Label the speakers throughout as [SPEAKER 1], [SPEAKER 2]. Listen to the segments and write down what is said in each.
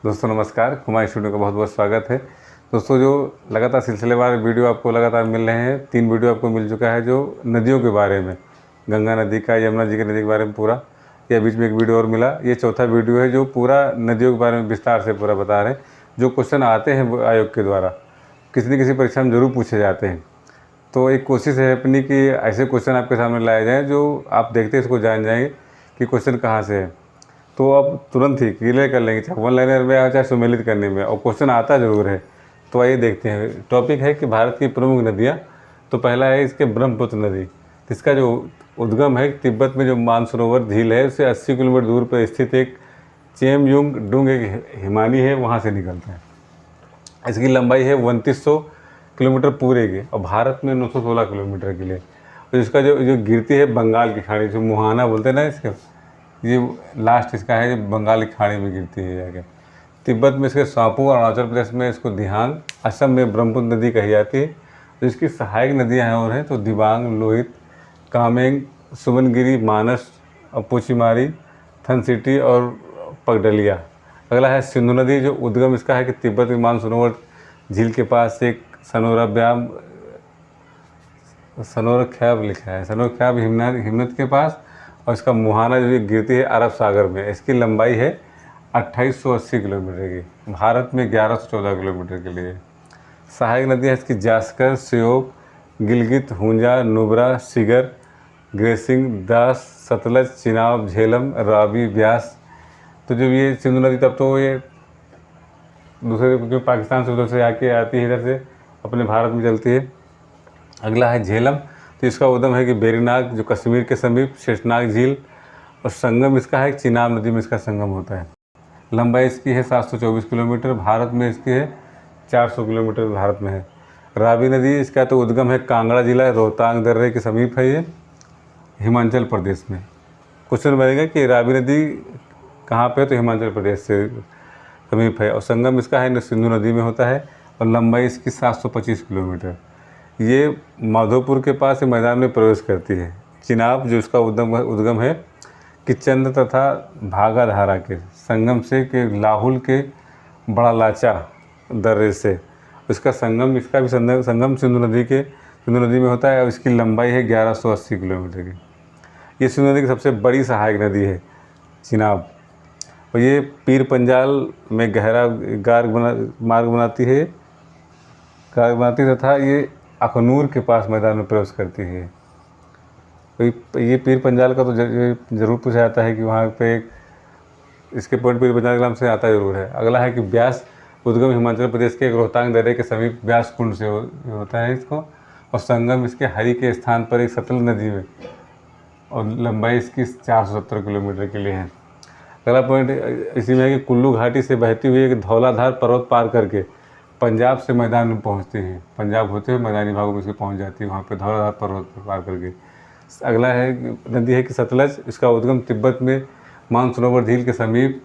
[SPEAKER 1] दोस्तों नमस्कार, कुमार स्टूडियो का बहुत बहुत स्वागत है। दोस्तों जो लगातार सिलसिलेवार वीडियो आपको लगातार मिल रहे हैं, 3 वीडियो आपको मिल चुका है जो नदियों के बारे में, गंगा नदी का, यमुना जी की नदी के बारे में पूरा, या बीच में एक वीडियो और मिला। ये चौथा वीडियो है जो पूरा नदियों के बारे में विस्तार से पूरा बता रहे हैं। जो क्वेश्चन आते हैं आयोग के द्वारा, किसी न किसी परीक्षा में ज़रूर पूछे जाते हैं, तो एक कोशिश है अपनी कि ऐसे क्वेश्चन आपके सामने लाए जाएँ जो आप देखते इसको जान जाएंगे कि क्वेश्चन कहाँ से है, तो आप तुरंत ही क्लियर कर लेंगे, चाहे 1 लाइनर में या चाहे सुमेलित करने में, और क्वेश्चन आता ज़रूर है। तो आइए देखते हैं। टॉपिक है कि भारत की प्रमुख नदियाँ। तो पहला है इसके ब्रह्मपुत्र नदी, इसका जो उद्गम है तिब्बत में जो मानसरोवर झील है उससे 80 किलोमीटर दूर पर स्थित एक चेमयुंग डुंग एक हिमानी है, वहाँ से निकलता है। इसकी लंबाई है 2900 किलोमीटर पूरे की, और भारत में 916 किलोमीटर के लिए। तो इसका जो गिरती है बंगाल की खाड़ी, जो मुहाना बोलते हैं ना इसके, ये लास्ट इसका है जो बंगाल की खाड़ी में गिरती है जाके। तिब्बत में इसके सापू, और अरुणाचल प्रदेश में इसको दिहांग, असम में ब्रह्मपुत्र नदी कही जाती है। तो इसकी सहायक नदियाँ हैं और हैं तो दिबांग, लोहित, कामेंग, सुमनगिरी, मानस, पोचीमारी, थनसिटी और पगडलिया। अगला है सिंधु नदी, जो उद्गम इसका है कि तिब्बत में मानसरोवर झील के पास एक सनोरख्याब लिखा है, सनोरख्याब हिमनद के पास, और इसका मुहाना जो गिरती है अरब सागर में। इसकी लंबाई है 2880 किलोमीटर की, भारत में 1114 किलोमीटर के लिए। सहायक नदियाँ इसकी जास्कर, श्योक, गिलगित, हुंजा, नुब्रा, सिगर, ग्रेसिंग, दास, सतलज, चिनाब, झेलम, रावी, ब्यास। तो जब ये सिंधु नदी, तब तो ये दूसरे जो पाकिस्तान से उधर से आके आती है, इधर से अपने भारत में चलती है। अगला है झेलम, तो इसका उद्गम है कि बेरीनाग जो कश्मीर के समीप शेषनाग झील, और संगम इसका है चिनाब नदी में इसका संगम होता है। लंबाई इसकी है 724 किलोमीटर, भारत में इसकी है 400 किलोमीटर भारत में है। रावी नदी इसका तो उद्गम है कांगड़ा जिला, रोहतांग दर्रे के समीप है, ये हिमाचल प्रदेश में। क्वेश्चन बनेगा कि रावी नदी कहाँ पे है, तो हिमाचल प्रदेश से समीप है, और संगम इसका है सिंधु नदी में होता है, और लंबाई इसकी 725 किलोमीटर। ये माधोपुर के पास मैदान में प्रवेश करती है। चिनाब जो इसका उद्गम है कि चंद तथा भागा धारा के संगम से, के लाहुल के बड़ा लाचा दर्रे से। इसका संगम, इसका भी संगम सिंधु नदी में होता है, और इसकी लंबाई है 1180 किलोमीटर की। ये सिंधु नदी की सबसे बड़ी सहायक नदी है चिनाब, और ये पीर पंजाल में गहरा मार्ग बनाती तथा ये अखनूर के पास मैदान में प्रवेश करती है। तो ये पीर पंजाल का तो ज़रूर पूछा जाता है कि वहाँ पे एक इसके पॉइंट पीर पंजाल के नाम से आता ज़रूर है। अगला है कि ब्यास, उद्गम हिमाचल प्रदेश के एक रोहतांग दर्रे के समीप ब्यास कुंड से होता है इसको, और संगम इसके हरी के स्थान पर एक सतलज नदी में, और लंबाई इसकी 470 किलोमीटर के लिए है। अगला पॉइंट इसी में है कि कुल्लू घाटी से बहती हुई एक धौलाधार पर्वत पार करके पंजाब से मैदान में पहुंचती है। पंजाब होते हुए मैदानी भागों में इसकी पहुंच जाती है, वहाँ पे धौलाधार पर्वत पार करके। अगला है नदी है कि सतलज, इसका उद्गम तिब्बत में मानसरोवर झील के समीप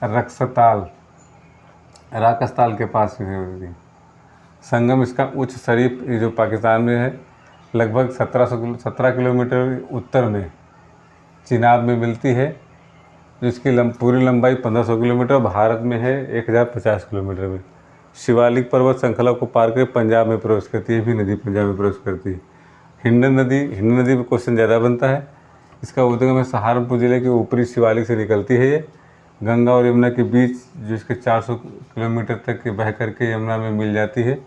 [SPEAKER 1] राकस्ताल के पास है। संगम इसका उच्च शरीफ जो पाकिस्तान में है, लगभग 17 किलोमीटर उत्तर में चिनाब में मिलती है, जिसकी पूरी लंबाई 1500 किलोमीटर, भारत में है 1050 किलोमीटर में। शिवालिक पर्वत श्रृंखला को पार कर पंजाब में प्रवेश करती है, भी नदी पंजाब में प्रवेश करती है। हिंडन नदी पर क्वेश्चन ज़्यादा बनता है। इसका उद्गम है सहारनपुर जिले के ऊपरी शिवालिक से निकलती है। ये गंगा और यमुना के बीच, जो इसके 400 किलोमीटर तक बह करके यमुना में मिल जाती है।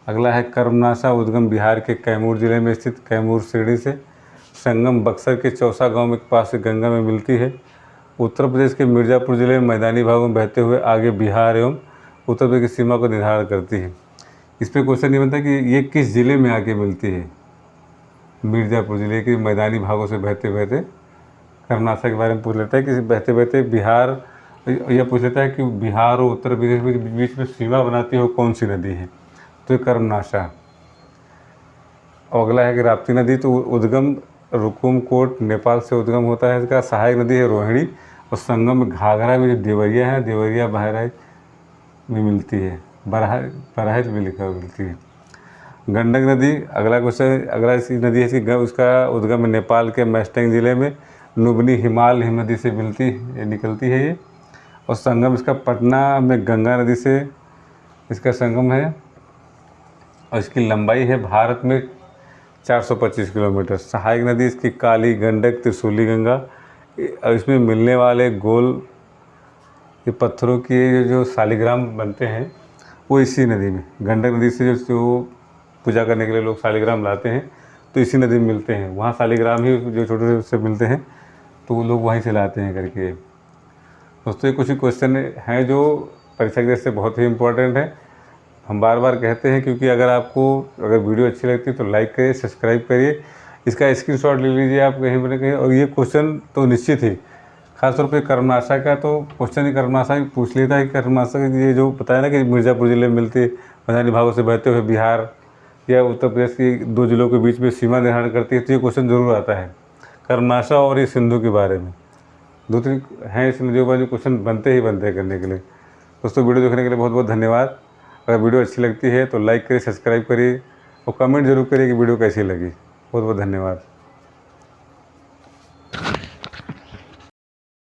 [SPEAKER 1] अगला है कर्मनाशा, उद्गम बिहार के कैमूर जिले में स्थित कैमूर सीढ़ी से। संगम बक्सर के चौसा गाँव के पास से गंगा में मिलती है। उत्तर प्रदेश के मिर्ज़ापुर जिले में मैदानी भागों में बहते हुए आगे बिहार एवं उत्तर प्रदेश की सीमा को निर्धारण करती है। इस पर क्वेश्चन ये बनता है कि ये किस ज़िले में आके मिलती है। मिर्ज़ापुर जिले के मैदानी भागों से बहते बहते, कर्मनाशा के बारे में पूछ लेता है कि बहते बहते बिहार, यह पूछ लेता है कि बिहार और उत्तर प्रदेश के बीच में सीमा बनाती हो कौन सी नदी है, तो ये कर्मनाशा। और अगला है कि राप्ती नदी, तो उद्गम रुकुमकोट नेपाल से उद्गम होता है। इसका सहायक नदी है रोहिणी, और संगम घाघरा में जो देवरिया है, देवरिया बहराइच में मिलती है, बहराइच में मिलती है। गंडक नदी, अगला इसी नदी है इसकी, उसका उद्गम नेपाल के मैस्टेंग ज़िले में नुबनी हिमाल हिम नदी से निकलती है ये, और संगम इसका पटना में गंगा नदी से इसका संगम है और इसकी लंबाई है भारत में 425 किलोमीटर। सहायक नदी इसकी काली, गंडक, त्रिशूली गंगा। और इसमें मिलने वाले गोल ये पत्थरों के जो शालिग्राम बनते हैं वो इसी नदी में, गंडक नदी से जो पूजा करने के लिए लोग शालिग्राम लाते हैं तो इसी नदी में मिलते हैं। वहाँ शालिग्राम ही जो छोटे से मिलते हैं तो वो लोग वहीं से लाते हैं करके। दोस्तों ये कुछ क्वेश्चन हैं जो परीक्षा के दृष्टि से बहुत ही इम्पोर्टेंट है। हम बार बार कहते हैं क्योंकि अगर वीडियो अच्छी लगती है तो लाइक करिए, सब्सक्राइब करिए, इसका स्क्रीनशॉट ले लीजिए आप कहीं पर कहीं। और ये क्वेश्चन तो निश्चित ही खासतौर पे कर्मनाशा का तो क्वेश्चन ही कर्मनाशा ही पूछ लेता है कि कर्मनाशा ये जो बताया ना कि मिर्ज़ापुर ज़िले में मिलते मैदानी भागों से बहते हुए बिहार या उत्तर प्रदेश की 2 जिलों के बीच में सीमा निर्धारण करती है, तो ये क्वेश्चन ज़रूर आता है कर्मनाशा और ये सिंधु के बारे में। 2-3 हैं इस नदियों पर जो क्वेश्चन बनते ही बनते हैं करने के लिए। दोस्तों वीडियो देखने के लिए बहुत बहुत धन्यवाद। अगर वीडियो अच्छी लगती है तो लाइक करिए, सब्सक्राइब करिए और कमेंट जरूर करिए कि वीडियो कैसी लगी। बहुत बहुत धन्यवाद।